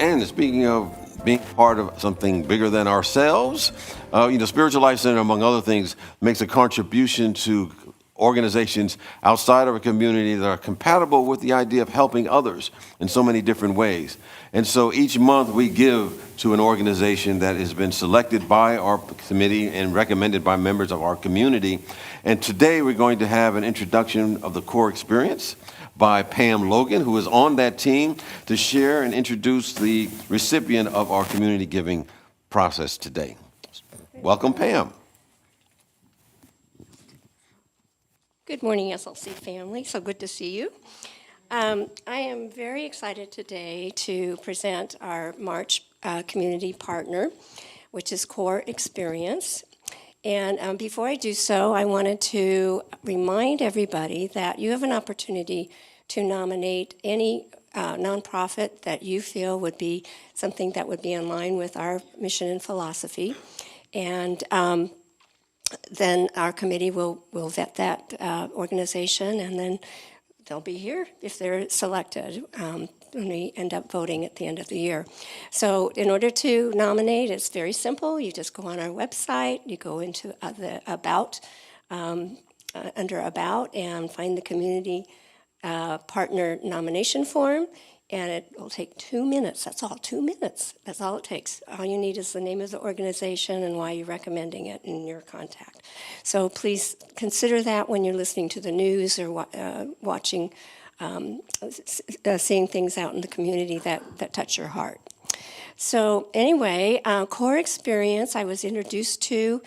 And speaking of being part of something bigger than ourselves, Spiritual Life Center, among other things, makes a contribution to organizations outside of a community that are compatible with the idea of helping others in so many different ways. And so each month we give to an organization that has been selected by our committee and recommended by members of our community. And today we're going to have an introduction of the COUR experience by Pam Logan, who is on that team to share and introduce the recipient of our community giving process today. Welcome, Pam. Good morning, SLC family. So good to see you. I am very excited today to present our March community partner, which is COUR Experience. And before I do so, I wanted to remind everybody that you have an opportunity to nominate any nonprofit that you feel would be something that would be in line with our mission and philosophy. And then our committee will vet that organization, and then they'll be here if they're selected when we end up voting at the end of the year. So in order to nominate, it's very simple. You just go on our website, you go into the About, under About, and find the community partner nomination form. And it will take 2 minutes. That's all, 2 minutes. That's all it takes. All you need is the name of the organization and why you're recommending it and your contact. So please consider that when you're listening to the news or watching, seeing things out in the community that touch your heart. So anyway, COUR Experience I was introduced to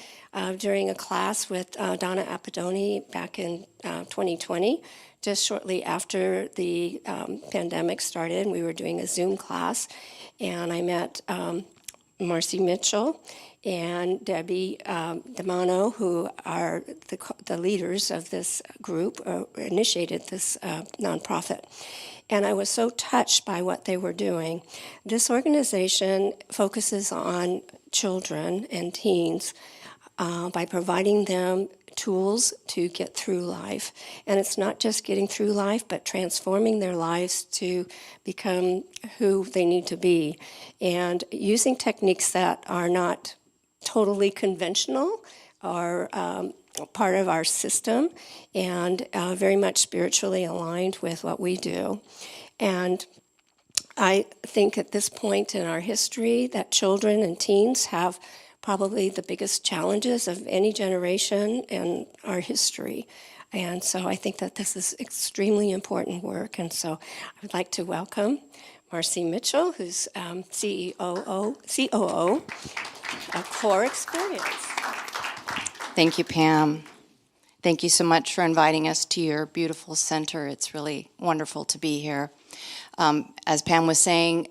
during a class with Donna Appadoni back in 2020. Just shortly after the pandemic started, and we were doing a Zoom class, and I met Marcy Mitchell and Debbie DeMano, who are the leaders of this group, initiated this nonprofit. And I was so touched by what they were doing. This organization focuses on children and teens by providing them tools to get through life. And it's not just getting through life, but transforming their lives to become who they need to be. And using techniques that are not totally conventional are part of our system and very much spiritually aligned with what we do. And I think at this point in our history that children and teens have probably the biggest challenges of any generation in our history. And so I think that this is extremely important work. And so I would like to welcome Marcy Mitchell, who's COO of COUR Experience. Thank you, Pam. Thank you so much for inviting us to your beautiful center. It's really wonderful to be here. As Pam was saying,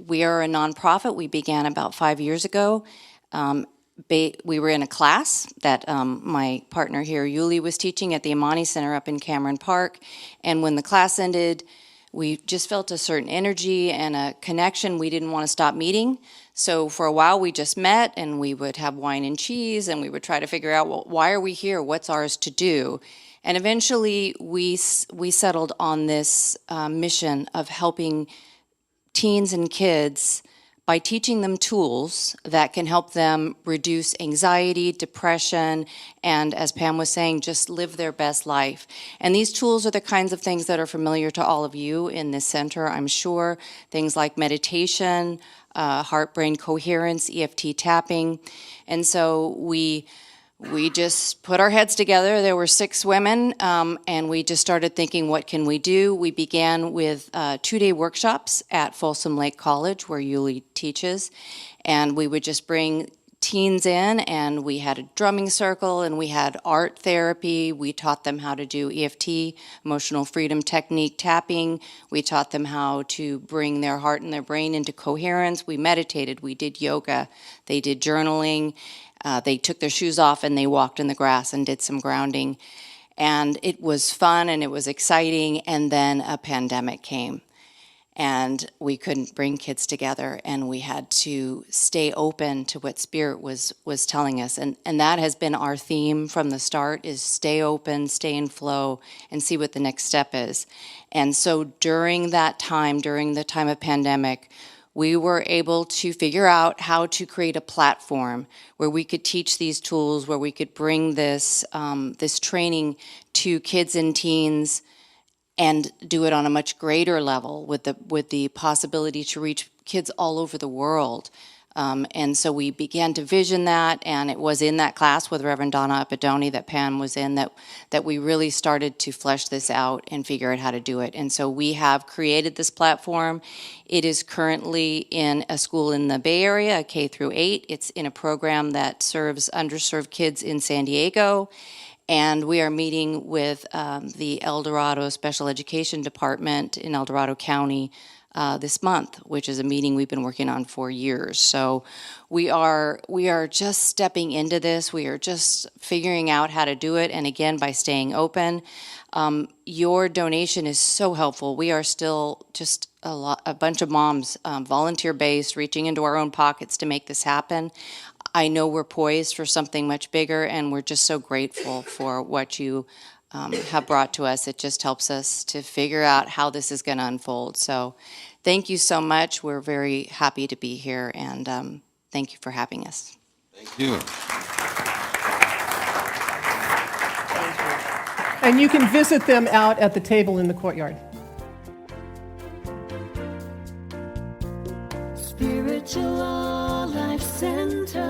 we are a nonprofit. We began about 5 years ago. We were in a class that my partner here, Yuli, was teaching at the Imani Center up in Cameron Park. And when the class ended, we just felt a certain energy and a connection. We didn't want to stop meeting. So for a while, we just met, and we would have wine and cheese, and we would try to figure out, well, why are we here? What's ours to do? And eventually, we settled on this mission of helping teens and kids by teaching them tools that can help them reduce anxiety, depression, and as Pam was saying, just live their best life. And these tools are the kinds of things that are familiar to all of you in this center, I'm sure. Things like meditation, heart-brain coherence, EFT tapping. And so we just put our heads together. There were 6 women, and we just started thinking, what can we do? We began with 2-day workshops at Folsom Lake College, where Yuli teaches, and we would just bring teens in, and we had a drumming circle, and we had art therapy. We taught them how to do EFT, emotional freedom technique tapping. We taught them how to bring their heart and their brain into coherence. We meditated. We did yoga. They did journaling. They took their shoes off and they walked in the grass and did some grounding. And it was fun and it was exciting. And then a pandemic came. And we couldn't bring kids together, and we had to stay open to what Spirit was telling us. And that has been our theme from the start, is stay open, stay in flow, and see what the next step is. And so during that time, during the time of pandemic, we were able to figure out how to create a platform where we could teach these tools, where we could bring this, this training to kids and teens and do it on a much greater level with the possibility to reach kids all over the world. And so we began to vision that, and it was in that class with Reverend Donna Appadoni that Pam was in that we really started to flesh this out and figure out how to do it. And so we have created this platform. It is currently in a school in the Bay Area, a K through 8. It's in a program that serves underserved kids in San Diego. And we are meeting with the El Dorado Special Education Department in El Dorado County this month, which is a meeting we've been working on for years. So we are just stepping into this. We are just figuring out how to do it, and again, by staying open. Your donation is so helpful. We are still just a bunch of moms, volunteer-based, reaching into our own pockets to make this happen. I know we're poised for something much bigger, and we're just so grateful for what you have brought to us. It just helps us to figure out how this is going to unfold. So thank you so much. We're very happy to be here, and thank you for having us. Thank you. And you can visit them out at the table in the courtyard. Spiritual Life Center,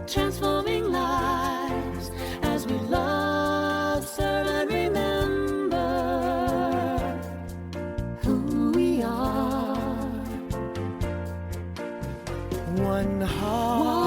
transforming lives as we love, serve, and remember who we are. One heart.